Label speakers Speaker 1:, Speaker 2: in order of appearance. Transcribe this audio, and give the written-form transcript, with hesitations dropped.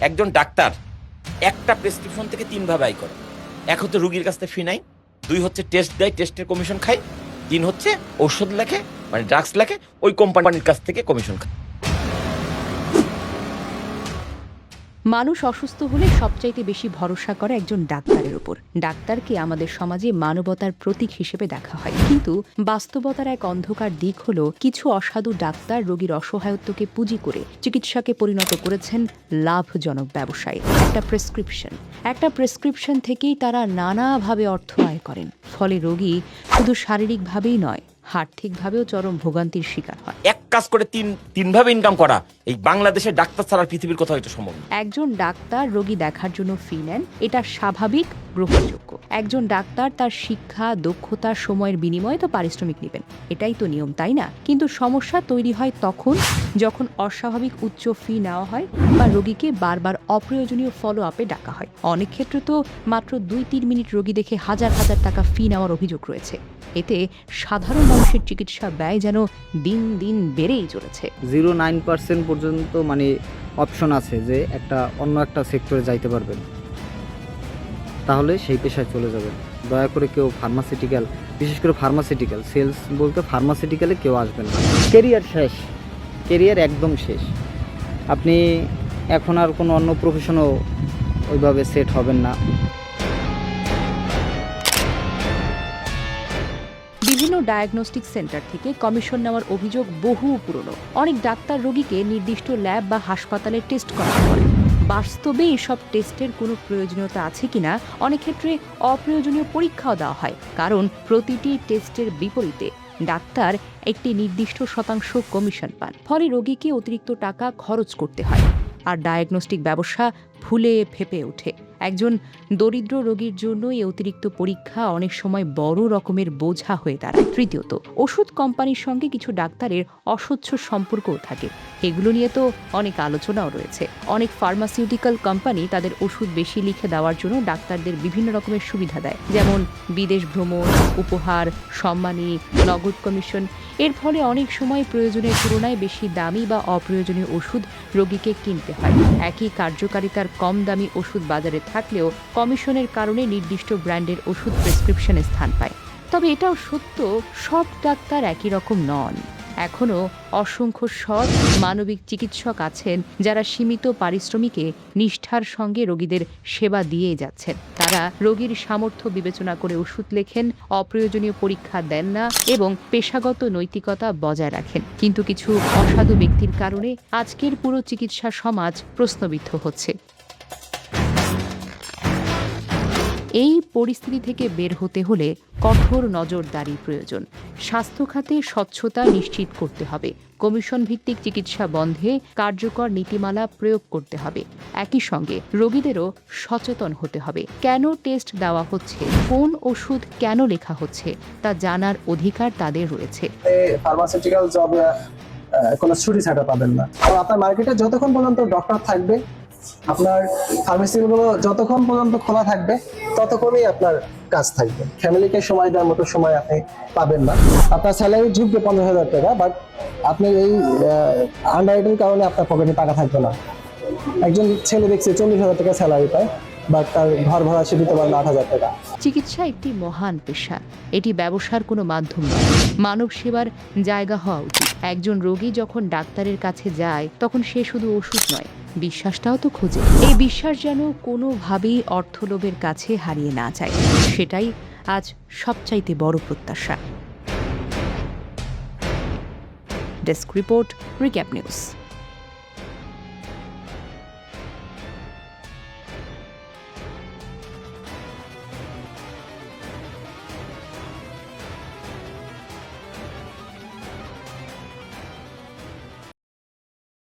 Speaker 1: একজন ডাক্তার একটা প্রেসক্রিপশন থেকে 3 ভাবে আয় করে। এক হচ্ছে রুগীর কাছ থেকে ফি নাই, 2 হচ্ছে টেস্ট দেয়, টেস্টের কমিশন খায়, 3 হচ্ছে ঔষধ লেখে মানে ড্রাগস লেখে, ওই কোম্পানির কাছ থেকে কমিশন খায়।
Speaker 2: মানুষ অসুস্থ হলে সবচাইতে বেশি ভরসা করে একজন ডাক্তারের উপর। ডাক্তারকে আমাদের সমাজে মানবতার প্রতীক হিসেবে দেখা হয়, কিন্তু বাস্তবতার এক অন্ধকার দিক হলো কিছু অসাধু ডাক্তার রোগীর অসহায়ত্বকে পুঁজি করে চিকিৎসাকে পরিণত করেছেন লাভজনক ব্যবসায়। একটা প্রেসক্রিপশন থেকেই তারা নানাভাবে অর্থ আয় করেন। ফলে রোগী শুধু শারীরিকভাবেই নয়, আর্থিকভাবেও চরম ভোগান্তির শিকার হয়।
Speaker 1: এক কাজ করে তিন ভাবে ইনকাম করা এই বাংলাদেশের ডাক্তার ছাড়া পৃথিবীর কোথাও এটা সম্ভব না।
Speaker 2: একজন ডাক্তার রোগী দেখার জন্য ফি নেন, এটা স্বাভাবিক, গ্রহণযোগ্য। একজন ডাক্তার তার শিক্ষা, দক্ষতা, সময়ের বিনিময়ে তো পারিশ্রমিক নেবেন, এটাই তো নিয়ম, তাই না? কিন্তু সমস্যা তৈরি হয় তখন যখন অস্বাভাবিক উচ্চ ফি নেওয়া হয় বা রোগীকে বারবার অপ্রয়োজনীয় ফলো আপে ডাকা হয়। অনেক ক্ষেত্রে তো মাত্র 2-3 মিনিট রোগী দেখে হাজার হাজার টাকা ফি নেওয়ার অভিযোগ রয়েছে। এতে সাধারণ মানুষের চিকিৎসা ব্যয় যেন দিন দিন বেড়েই চলেছে।
Speaker 3: 0.9% পর্যন্ত মানে অপশন আছে যে অন্য একটা সেক্টরে যাইতে পারবেন, তাহলে সেই পেশায় চলে যাবেন। দয়া করে কেউ ফার্মাসিউটিক্যাল, বিশেষ করে ফার্মাসিউটিক্যাল সেলস বলতে ফার্মাসিউটিক্যালে কেউ আসবেন না। কেরিয়ার শেষ, কেরিয়ার একদম শেষ। আপনি এখন আর কোনো অন্য প্রফেশনও ওইভাবে সেট হবেন না।
Speaker 2: বিভিন্ন ডায়াগনস্টিক সেন্টার থেকে কমিশন নেওয়ার অভিযোগ বহু পুরনো। অনেক ডাক্তার রোগীকে নির্দিষ্ট ল্যাব বা হাসপাতালে টেস্ট করাতে বলেন। বাস্তবে এসব টেস্টের কোনো প্রয়োজনীয়তা আছে কিনা অনেক ক্ষেত্রে অপ্রয়োজনীয় পরীক্ষাও দেওয়া হয়, কারণ প্রতিটি টেস্টের বিপরীতে ডাক্তার একটি নির্দিষ্ট শতাংশ কমিশন পান। ফলে রোগীকে অতিরিক্ত টাকা খরচ করতে হয় আর ডায়াগনস্টিক ব্যবসা ফুলে ফেঁপে ওঠে। একজন দরিদ্র রোগীর জন্য এই অতিরিক্ত পরীক্ষা অনেক সময় বড় রকমের বোঝা হয়ে দাঁড়ায়। তৃতীয়ত, ওষুধ কোম্পানির সঙ্গে কিছু ডাক্তারের অস্বচ্ছ সম্পর্কও থাকে। এগুলো নিয়ে তো অনেক আলোচনাও রয়েছে। অনেক ফার্মাসিউটিক্যাল কোম্পানি তাদের ওষুধ বেশি লিখে দেওয়ার জন্য ডাক্তারদের বিভিন্ন রকমের সুবিধা দেয়, যেমন বিদেশ ভ্রমণ, উপহার, সম্মানী, নগদ কমিশন। এর ফলে অনেক সময় প্রয়োজনের তুলনায় বেশি দামি বা অপ্রয়োজনীয় ওষুধ রোগীকে কিনতে হয়। একই কার্যকারিতার কম দামি ওষুধ বাজারে থাকলেও কমিশনের কারণে নির্দিষ্ট ব্র্যান্ডের ওষুধ প্রেসক্রিপশনে স্থান পায়। তবে এটাও সত্য, সব ডাক্তার একই রকম নন। এখনও অসংখ্য সৎ মানবিক চিকিৎসক আছেন যারা সীমিত পারিশ্রমিকে নিষ্ঠার সঙ্গে রোগীদের সেবা দিয়ে যাচ্ছেন। তারা রোগীর সামর্থ্য বিবেচনা করে ওষুধ লেখেন, অপ্রয়োজনীয় পরীক্ষা দেন না এবং পেশাগত নৈতিকতা বজায় রাখেন। কিন্তু কিছু অসাধু ব্যক্তির কারণে আজকের পুরো চিকিৎসা সমাজ প্রশ্নবিদ্ধ হচ্ছে। এই পরিস্থিতি থেকে বের হতে হলে কঠোর নজরদারি প্রয়োজন। স্বাস্থ্য খাতে স্বচ্ছতা নিশ্চিত করতে হবে, কমিশন ভিত্তিক চিকিৎসা বন্ধে কার্যকর নীতিমালা প্রয়োগ করতে হবে। একই সঙ্গে রোগীদেরও সচেতন হতে হবে। কেন টেস্ট দেওয়া হচ্ছে, কোন ওষুধ কেন লেখা হচ্ছে তা জানার অধিকার তাদের রয়েছে।
Speaker 4: ফার্মাসিউটিক্যাল জব কোনো ছুটি ছাটা পাবেন না। আপনার মার্কেটে যতক্ষণ পর্যন্ত ডক্টর থাকবে, আপনার ফার্মেসিগুলো যতক্ষণ পর্যন্ত খোলা থাকবে, ততক্ষণই আপনার কাজ থাকবে। ফ্যামিলিকে সময় দেওয়ার মতো সময় আপনি পাবেন না। আপনার স্যালারি ঢুকবে 50,000 টাকা, বাট আপনি এই আন্ডাররাইটিং কারণে আপনার পকেটে টাকা থাকবে না। একজন ছেলে দেখছে 40,000 টাকা স্যালারি পায়, বাট তার ঘর ভাড়া সে দিতে পারে 8,000 টাকা।
Speaker 2: চিকিৎসা একটি মহান পেশা, এটি ব্যবসার কোনো মাধ্যম নয়, মানব সেবার জায়গা হওয়া উচিত। একজন রোগী যখন ডাক্তারের কাছে যায় তখন সে শুধু ওষুধ নয়, বিশ্বাসটাও তো খোঁজে। এই বিশ্বাস যেন কোনোভাবেই অর্থলোভের কাছে হারিয়ে না যায়, সেটাই আজ সবচাইতে বড় প্রত্যাশা। Desk report, recap news.